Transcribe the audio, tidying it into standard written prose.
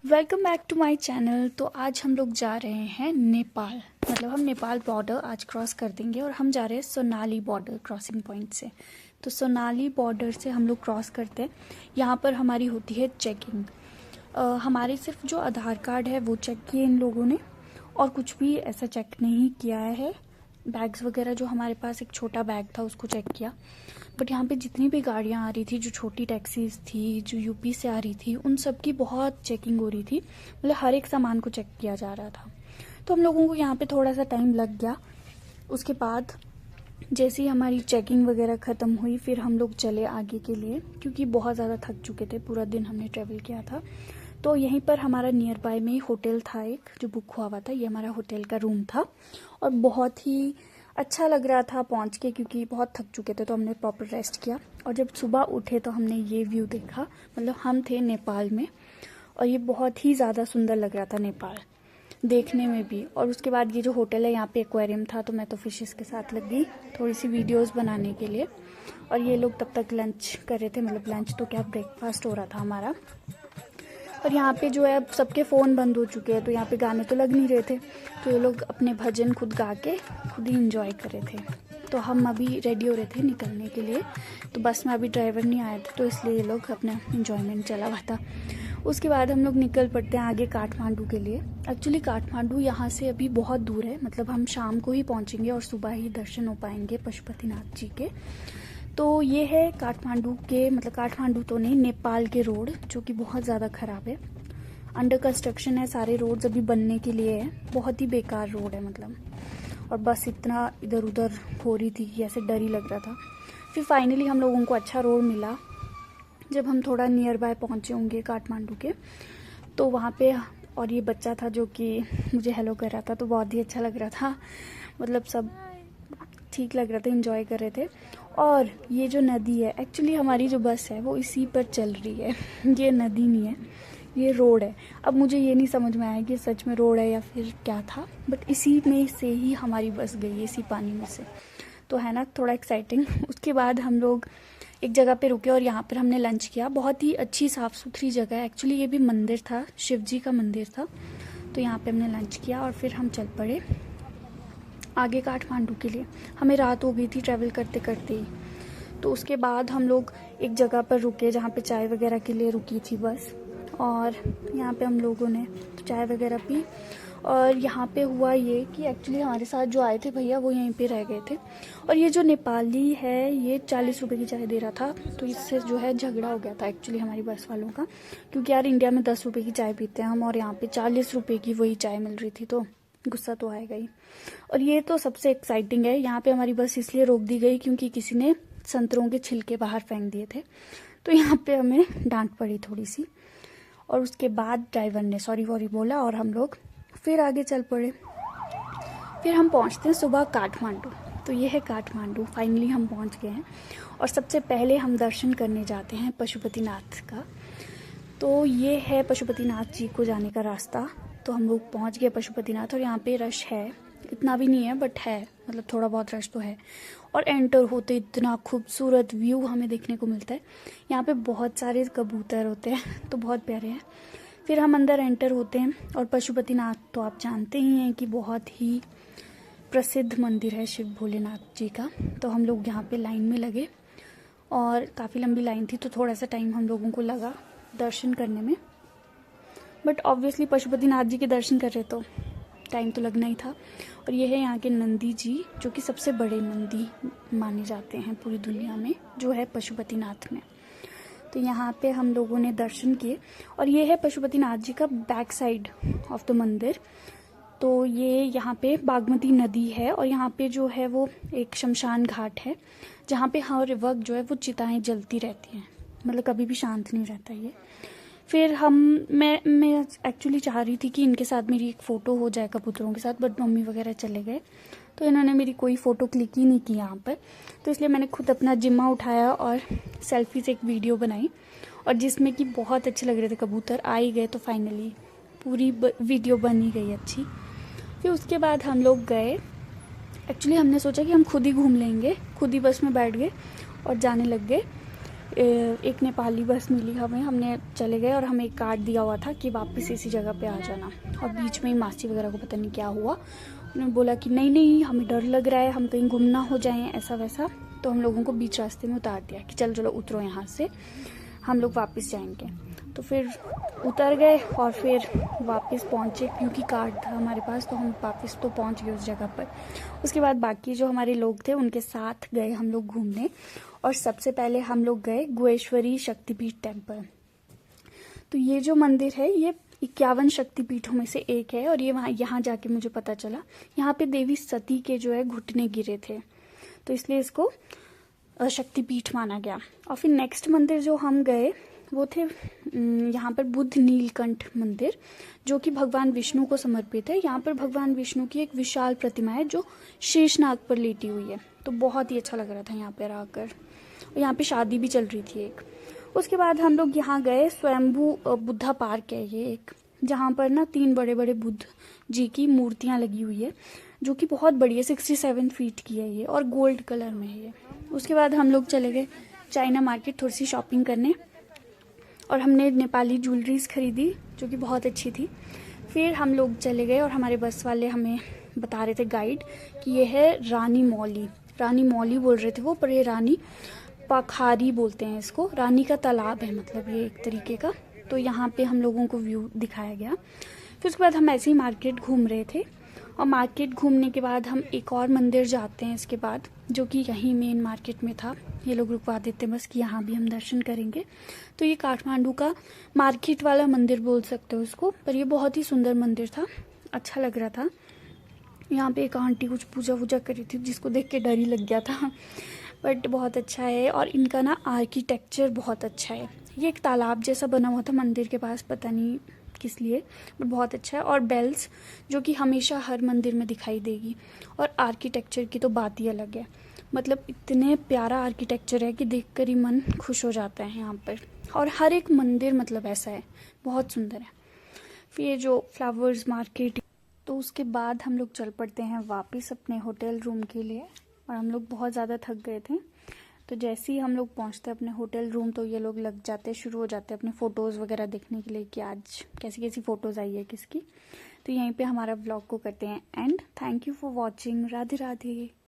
Welcome back to my channel. तो आज हम लोग जा रहे हैं नेपाल, मतलब हम नेपाल बॉर्डर आज क्रॉस कर देंगे और हम जा रहे हैं सोनाली बॉर्डर क्रॉसिंग पॉइंट से। तो सोनाली बॉर्डर से हम लोग क्रॉस करते हैं। यहाँ पर हमारी होती है चेकिंग। हमारे सिर्फ जो आधार कार्ड है वो चेक किए इन लोगों ने, और कुछ भी ऐसा चेक नहीं किया है। बैग्स वगैरह जो हमारे पास एक छोटा बैग था उसको चेक किया, बट यहाँ पे जितनी भी गाड़ियाँ आ रही थी, जो छोटी टैक्सीज थी जो यूपी से आ रही थी, उन सब की बहुत चेकिंग हो रही थी। मतलब हर एक सामान को चेक किया जा रहा था। तो हम लोगों को यहाँ पे थोड़ा सा टाइम लग गया। उसके बाद जैसे ही हमारी चेकिंग वगैरह ख़त्म हुई, फिर हम लोग चले आगे के लिए, क्योंकि बहुत ज़्यादा थक चुके थे, पूरा दिन हमने ट्रैवल किया था। तो यहीं पर हमारा नियर बाय में ही होटल था एक जो बुक हुआ हुआ था। ये हमारा होटल का रूम था और बहुत ही अच्छा लग रहा था पहुंच के, क्योंकि बहुत थक चुके थे। तो हमने प्रॉपर रेस्ट किया और जब सुबह उठे तो हमने ये व्यू देखा। मतलब हम थे नेपाल में और ये बहुत ही ज़्यादा सुंदर लग रहा था नेपाल देखने में भी। और उसके बाद ये जो होटल है, यहाँ पे एक्वेरियम था, तो मैं तो फिशेस के साथ लग गई थोड़ी सी वीडियोस बनाने के लिए। और ये लोग तब तक लंच कर रहे थे, मतलब लंच तो क्या, ब्रेकफास्ट हो रहा था हमारा। और यहाँ पे जो है अब सबके फ़ोन बंद हो चुके हैं, तो यहाँ पे गाने तो लग नहीं रहे थे, तो ये लोग अपने भजन खुद गा के खुद ही इंजॉय कर रहे थे। तो हम अभी रेडी हो रहे थे निकलने के लिए, तो बस में अभी ड्राइवर नहीं आए थे, तो इसलिए ये लोग अपना इंजॉयमेंट चला हुआ था। उसके बाद हम लोग निकल पड़ते हैं आगे काठमांडू के लिए। एक्चुअली काठमांडू यहाँ से अभी बहुत दूर है, मतलब हम शाम को ही पहुँचेंगे और सुबह ही दर्शन हो पाएंगे पशुपतिनाथ जी के। तो ये है काठमांडू के, मतलब काठमांडू तो नहीं, नेपाल के रोड, जो कि बहुत ज़्यादा ख़राब है। अंडर कंस्ट्रक्शन है, सारे रोड्स अभी बनने के लिए है। बहुत ही बेकार रोड है मतलब। और बस इतना इधर उधर हो रही थी कि ऐसे डर ही लग रहा था। फिर फाइनली हम लोगों को अच्छा रोड मिला जब हम थोड़ा नियर बाय पहुँचे होंगे काठमांडू के। तो वहाँ पे और ये बच्चा था जो कि मुझे हेलो कर रहा था, तो बहुत ही अच्छा लग रहा था। मतलब सब ठीक लग रहा था, एंजॉय कर रहे थे। और ये जो नदी है, एक्चुअली हमारी जो बस है वो इसी पर चल रही है। ये नदी नहीं है, ये रोड है। अब मुझे ये नहीं समझ में आया कि सच में रोड है या फिर क्या था, बट इसी में से ही हमारी बस गई है, इसी पानी में से। तो है ना थोड़ा एक्साइटिंग। उसके बाद हम लोग एक जगह पे रुके और यहाँ पर हमने लंच किया। बहुत ही अच्छी साफ़ सुथरी जगह है। एक्चुअली ये भी मंदिर था, शिव जी का मंदिर था। तो यहाँ पे हमने लंच किया और फिर हम चल पड़े आगे काठमांडू के लिए। हमें रात हो गई थी ट्रैवल करते करते ही। तो उसके बाद हम लोग एक जगह पर रुके जहाँ पे चाय वगैरह के लिए रुकी थी बस, और यहाँ पे हम लोगों ने चाय वगैरह पी। और यहाँ पे हुआ ये कि एक्चुअली हमारे साथ जो आए थे भैया वो यहीं पे रह गए थे। और ये जो नेपाली है ये 40 रुपये की चाय दे रहा था, तो इससे जो है झगड़ा हो गया था एक्चुअली हमारी बस वालों का। क्योंकि यार इंडिया में 10 रुपये की चाय पीते हैं हम, और यहाँ पे 40 रुपये की वही चाय मिल रही थी, तो गुस्सा तो आएगा ही। और ये तो सबसे एक्साइटिंग है, यहाँ पे हमारी बस इसलिए रोक दी गई क्योंकि किसी ने संतरों के छिलके बाहर फेंक दिए थे, तो यहाँ पे हमें डांट पड़ी थोड़ी सी। और उसके बाद ड्राइवर ने सॉरी वॉरी बोला और हम लोग फिर आगे चल पड़े। फिर हम पहुँचते हैं सुबह काठमांडू। तो ये है काठमांडू, फाइनली हम पहुँच गए हैं। और सबसे पहले हम दर्शन करने जाते हैं पशुपतिनाथ का। तो ये है पशुपतिनाथ जी को जाने का रास्ता। तो हम लोग पहुँच गए पशुपतिनाथ, और यहाँ पे रश है, इतना भी नहीं है बट है, मतलब थोड़ा बहुत रश तो है। और एंटर होते इतना खूबसूरत व्यू हमें देखने को मिलता है। यहाँ पे बहुत सारे कबूतर होते हैं, तो बहुत प्यारे हैं। फिर हम अंदर एंटर होते हैं, और पशुपतिनाथ तो आप जानते ही हैं कि बहुत ही प्रसिद्ध मंदिर है शिव भोलेनाथ जी का। तो हम लोग यहाँ पे लाइन में लगे, और काफ़ी लंबी लाइन थी, तो थोड़ा सा टाइम हम लोगों को लगा दर्शन करने में। बट ऑब्वियसली पशुपतिनाथ जी के दर्शन कर रहे तो टाइम तो लगना ही था। और ये है यहाँ के नंदी जी, जो कि सबसे बड़े नंदी माने जाते हैं पूरी दुनिया में, जो है पशुपतिनाथ में। तो यहाँ पे हम लोगों ने दर्शन किए। और ये है पशुपतिनाथ जी का बैक साइड ऑफ द मंदिर। तो ये यहाँ पे बागमती नदी है, और यहाँ पे जो है वो एक शमशान घाट है, जहाँ पे हर वक्त जो है वो चिताएं जलती रहती हैं, मतलब कभी भी शांत नहीं रहता ये। फिर मैं एक्चुअली चाह रही थी कि इनके साथ मेरी एक फ़ोटो हो जाए कबूतरों के साथ, बट मम्मी वगैरह चले गए, तो इन्होंने मेरी कोई फ़ोटो क्लिक ही नहीं की यहाँ पर। तो इसलिए मैंने खुद अपना जिम्मा उठाया और सेल्फी से एक वीडियो बनाई, और जिसमें कि बहुत अच्छे लग रहे थे कबूतर। आ ही गए तो फाइनली पूरी वीडियो बन ही गई अच्छी। फिर उसके बाद हम लोग गए। एक्चुअली हमने सोचा कि हम खुद ही घूम लेंगे, खुद ही बस में बैठ गए और जाने लग गए। एक नेपाली बस मिली हमें, हमने चले गए और हमें एक कार्ड दिया हुआ था कि वापस इसी जगह पे आ जाना। और बीच में ही मासी वगैरह को पता नहीं क्या हुआ, उन्होंने बोला कि नहीं नहीं हमें डर लग रहा है, हम कहीं गुम ना हो जाएं, ऐसा वैसा। तो हम लोगों को बीच रास्ते में उतार दिया कि चलो चलो उतरो यहाँ से, हम लोग वापस जाएंगे। तो फिर उतर गए और फिर वापस पहुँचे, क्योंकि कार्ड था हमारे पास तो हम वापस तो पहुँच गए उस जगह पर। उसके बाद बाकी जो हमारे लोग थे उनके साथ गए हम लोग घूमने, और सबसे पहले हम लोग गए गुहेश्वरी शक्तिपीठ टेम्पल। तो ये जो मंदिर है ये 51 शक्तिपीठों में से एक है, और ये यहाँ जाके मुझे पता चला यहाँ पे देवी सती के जो है घुटने गिरे थे, तो इसलिए इसको शक्तिपीठ माना गया। और फिर नेक्स्ट मंदिर जो हम गए वो थे यहाँ पर बुद्ध नीलकंठ मंदिर, जो कि भगवान विष्णु को समर्पित है। यहाँ पर भगवान विष्णु की एक विशाल प्रतिमा है जो शेषनाग पर लेटी हुई है, तो बहुत ही अच्छा लग रहा था यहाँ पर आकर। और यहाँ पे शादी भी चल रही थी एक। उसके बाद हम लोग यहाँ गए, स्वयंभू बुद्धा पार्क है ये एक, जहाँ पर ना 3 बड़े बड़े बुद्ध जी की मूर्तियाँ लगी हुई है, जो कि बहुत बड़ी है, 67 फीट की है ये, और गोल्ड कलर में है ये। उसके बाद हम लोग चले गए चाइना मार्केट थोड़ी सी शॉपिंग करने, और हमने नेपाली ज्वेलरीज खरीदी जो कि बहुत अच्छी थी। फिर हम लोग चले गए और हमारे बस वाले हमें बता रहे थे गाइड कि ये है रानी मौली बोल रहे थे वो, पर ये रानी पखारी बोलते हैं इसको, रानी का तालाब है मतलब ये एक तरीके का। तो यहाँ पे हम लोगों को व्यू दिखाया गया। फिर उसके बाद हम ऐसे ही मार्केट घूम रहे थे, और मार्केट घूमने के बाद हम एक और मंदिर जाते हैं इसके बाद, जो कि यहीं मेन मार्केट में था। ये लोग रुकवा देते बस कि यहाँ भी हम दर्शन करेंगे। तो ये काठमांडू का मार्केट वाला मंदिर बोल सकते हो इसको, पर ये बहुत ही सुंदर मंदिर था, अच्छा लग रहा था। यहाँ पे एक आंटी कुछ पूजा वूजा करी थी जिसको देख के डर ही लग गया था, बट बहुत अच्छा है। और इनका ना आर्किटेक्चर बहुत अच्छा है। ये एक तालाब जैसा बना हुआ था मंदिर के पास, पता नहीं किस लिए, बट बहुत अच्छा है। और बेल्स जो कि हमेशा हर मंदिर में दिखाई देगी, और आर्किटेक्चर की तो बात ही अलग है, मतलब इतने प्यारा आर्किटेक्चर है कि देखकर ही मन खुश हो जाता है यहाँ पर। और हर एक मंदिर मतलब ऐसा है, बहुत सुंदर है। फिर ये जो फ्लावर्स मार्केट, तो उसके बाद हम लोग चल पड़ते हैं वापस अपने होटल रूम के लिए, और हम लोग बहुत ज़्यादा थक गए थे। तो जैसे ही हम लोग पहुंचते अपने होटल रूम, तो ये लोग लग जाते, शुरू हो जाते अपने फ़ोटोज़ वगैरह देखने के लिए कि आज कैसी कैसी फ़ोटोज़ आई है किसकी। तो यहीं पे हमारा व्लॉग को करते हैं and. Thank you for watching. Radhe Radhe.